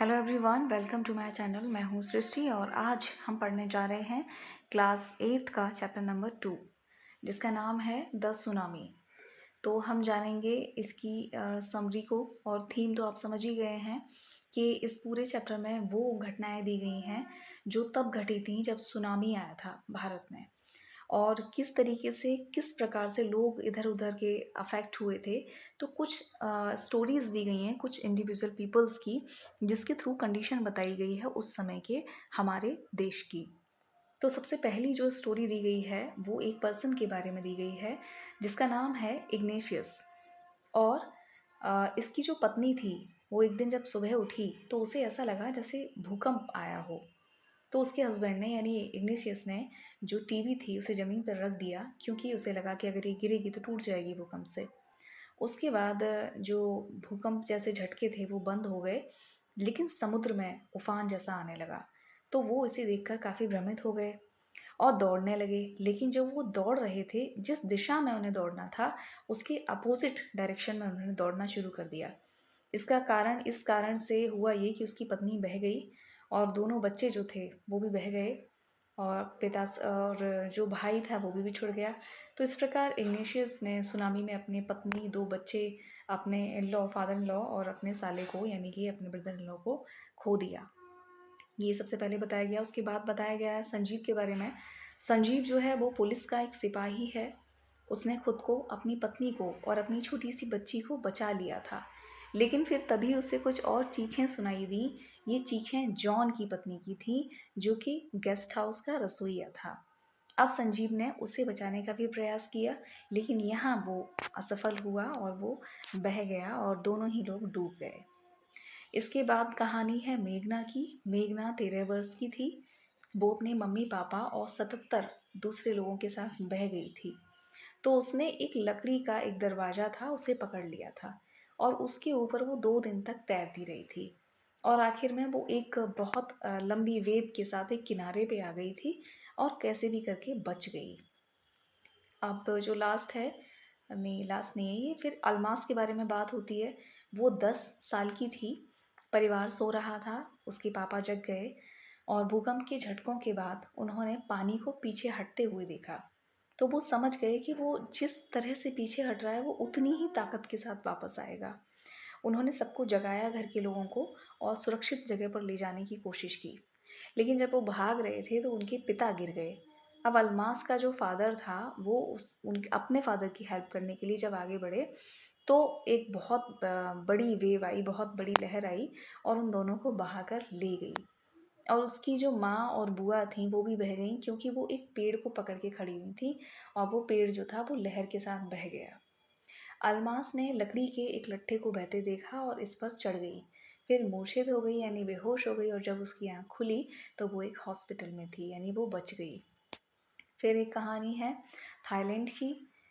Hello everyone, welcome to my channel. मैं हूँ सृष्टि और आज हम पढ़ने जा रहे हैं क्लास 8 का चैप्टर नंबर 2 जिसका नाम है द सुनामी। तो हम जानेंगे इसकी समरी को, और थीम तो आप समझ ही गए हैं कि इस पूरे चैप्टर में वो घटनाएं दी गई हैं जो तब घटी थी जब सुनामी आया था भारत में, और किस तरीके से किस प्रकार से लोग इधर उधर के अफेक्ट हुए थे। तो कुछ स्टोरीज दी गई हैं कुछ इंडिविजुअल पीपल्स की, जिसके थ्रू कंडीशन बताई गई है उस समय के हमारे देश की। तो सबसे पहली जो स्टोरी दी गई है वो एक पर्सन के बारे में दी गई है जिसका नाम है इग्नेशियस। और इसकी जो पत्नी थी वो एक दिन जब सुबह उठी तो उसे ऐसा लगा जैसे भूकंप आया हो। तो उसके हस्बैंड ने यानी इग्नेशियस ने जो टीवी थी उसे ज़मीन पर रख दिया, क्योंकि उसे लगा कि अगर ये गिरेगी तो टूट जाएगी भूकंप से। उसके बाद जो भूकंप जैसे झटके थे वो बंद हो गए, लेकिन समुद्र में उफान जैसा आने लगा। तो वो इसे देखकर काफ़ी भ्रमित हो गए और दौड़ने लगे। लेकिन जब वो दौड़ रहे थे, जिस दिशा में उन्हें दौड़ना था उसके अपोजिट डायरेक्शन में उन्होंने दौड़ना शुरू कर दिया। इसका कारण इस कारण से हुआ ये कि उसकी पत्नी बह गई और दोनों बच्चे जो थे वो भी बह गए, और पिता और जो भाई था वो भी बिछुड़ गया। तो इस प्रकार इग्नेशियस ने सुनामी में अपनी पत्नी, दो बच्चे, अपने in law, father in law और अपने साले को यानी कि अपने ब्रदर इन लॉ को खो दिया। ये सबसे पहले बताया गया। उसके बाद बताया गया है संजीव के बारे में। संजीव जो है वो पुलिस का एक सिपाही है। उसने खुद को, अपनी पत्नी को और अपनी छोटी सी बच्ची को बचा लिया था, लेकिन फिर तभी उसे कुछ और चीखें सुनाई दी। ये चीखें जॉन की पत्नी की थी, जो कि गेस्ट हाउस का रसोइया था। अब संजीव ने उसे बचाने का भी प्रयास किया, लेकिन यहाँ वो असफल हुआ और वो बह गया और दोनों ही लोग डूब गए। इसके बाद कहानी है मेघना की। मेघना 13 वर्ष की थी। वो अपने मम्मी पापा और 77 दूसरे लोगों के साथ बह गई थी। तो उसने एक लकड़ी का एक दरवाज़ा था, उसे पकड़ लिया था और उसके ऊपर वो 2 दिन तक तैरती रही थी। और आखिर में वो एक बहुत लंबी वेव के साथ एक किनारे पे आ गई थी और कैसे भी करके बच गई। अब जो लास्ट है, नहीं लास्ट नहीं है ये, फिर अलमास के बारे में बात होती है। वो 10 साल की थी। परिवार सो रहा था, उसके पापा जग गए और भूकंप के झटकों के बाद उन्होंने पानी को पीछे हटते हुए देखा। तो वो समझ गए कि वो जिस तरह से पीछे हट रहा है वो उतनी ही ताकत के साथ वापस आएगा। उन्होंने सबको जगाया, घर के लोगों को, और सुरक्षित जगह पर ले जाने की कोशिश की। लेकिन जब वो भाग रहे थे तो उनके पिता गिर गए। अब अलमास का जो फादर था वो अपने फादर की हेल्प करने के लिए जब आगे बढ़े तो एक बहुत बड़ी वेव आई, बहुत बड़ी लहर आई और उन दोनों को बहाकर ले गई। और उसकी जो माँ और बुआ थी वो भी बह गईं, क्योंकि वो एक पेड़ को पकड़ के खड़ी हुई थी और वो पेड़ जो था वो लहर के साथ बह गया। अलमास ने लकड़ी के एक लट्ठे को बहते देखा और इस पर चढ़ गई। फिर मूर्छित हो गई यानी बेहोश हो गई, और जब उसकी आँख खुली तो वो एक हॉस्पिटल में थी, यानी वो बच गई। फिर एक कहानी है थाईलैंड की,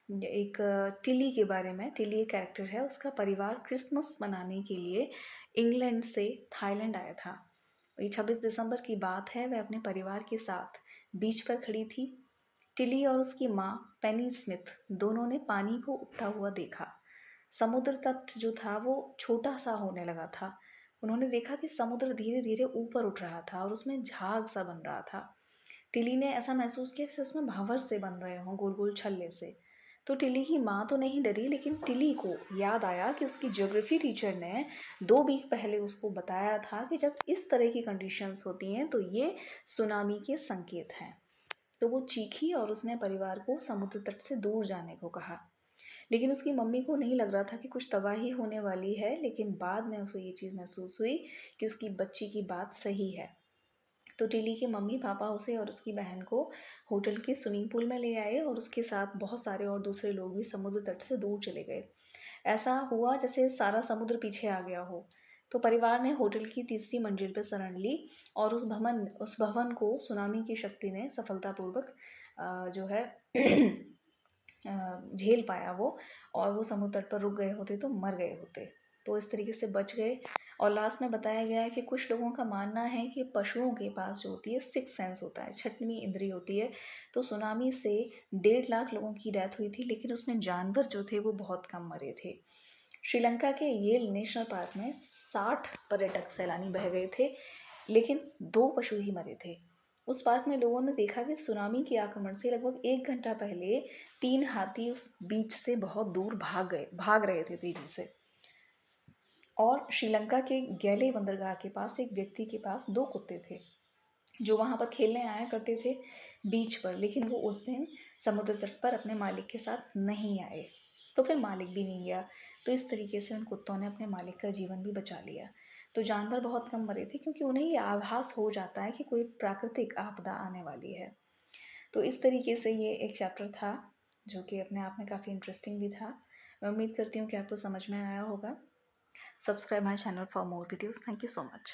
एक टिली के बारे में। टिली एक कैरेक्टर है। उसका परिवार क्रिसमस मनाने के लिए इंग्लैंड से थाईलैंड आया था। ये 26 दिसंबर की बात है। वह अपने परिवार के साथ बीच पर खड़ी थी। टिली और उसकी माँ पेनी स्मिथ दोनों ने पानी को उठता हुआ देखा। समुद्र तट जो था वो छोटा सा होने लगा था। उन्होंने देखा कि समुद्र धीरे धीरे ऊपर उठ रहा था और उसमें झाग सा बन रहा था। टिली ने ऐसा महसूस किया जैसे उसमें भंवर से बन रहे हों, गोल गोल छल्ले से। तो टिली की माँ तो नहीं डरी, लेकिन टिली को याद आया कि उसकी ज्योग्राफी टीचर ने 2 वीक पहले उसको बताया था कि जब इस तरह की कंडीशंस होती हैं तो ये सुनामी के संकेत हैं। तो वो चीखी और उसने परिवार को समुद्र तट से दूर जाने को कहा। लेकिन उसकी मम्मी को नहीं लग रहा था कि कुछ तबाही होने वाली है, लेकिन बाद में उसे ये चीज़ महसूस हुई कि उसकी बच्ची की बात सही है। तो टिली के मम्मी पापा उसे और उसकी बहन को होटल के स्विमिंग पूल में ले आए और उसके साथ बहुत सारे और दूसरे लोग भी समुद्र तट से दूर चले गए। ऐसा हुआ जैसे सारा समुद्र पीछे आ गया हो। तो परिवार ने होटल की तीसरी मंजिल पर शरण ली और उस भवन को सुनामी की शक्ति ने सफलतापूर्वक जो है झेल पाया वो। और वो समुद्र तट पर रुक गए होते तो मर गए होते। तो इस तरीके से बच गए। और लास्ट में बताया गया है कि कुछ लोगों का मानना है कि पशुओं के पास जो होती है सिक्स सेंस होता है, छठवीं इंद्री होती है। तो सुनामी से 1.5 लाख लोगों की डेथ हुई थी, लेकिन उसमें जानवर जो थे वो बहुत कम मरे थे। श्रीलंका के येल नेशनल पार्क में 60 पर्यटक सैलानी बह गए थे, लेकिन 2 पशु ही मरे थे। उस पार्क में लोगों ने देखा कि सुनामी के आक्रमण से लगभग 1 घंटा पहले 3 हाथी उस बीच से बहुत दूर भाग रहे थे तेजी से। और श्रीलंका के गैले बंदरगाह के पास एक व्यक्ति के पास 2 कुत्ते थे, जो वहाँ पर खेलने आया करते थे बीच पर, लेकिन वो उस दिन समुद्र तट पर अपने मालिक के साथ नहीं आए, तो फिर मालिक भी नहीं गया। तो इस तरीके से उन कुत्तों ने अपने मालिक का जीवन भी बचा लिया। तो जानवर बहुत कम मरे थे, क्योंकि उन्हें ये आभास हो जाता है कि कोई प्राकृतिक आपदा आने वाली है। तो इस तरीके से ये एक चैप्टर था, जो कि अपने आप में काफ़ी इंटरेस्टिंग भी था। मैं उम्मीद करती हूँ कि आपको समझ में आया होगा। Subscribe my channel for more videos. Thank you so much.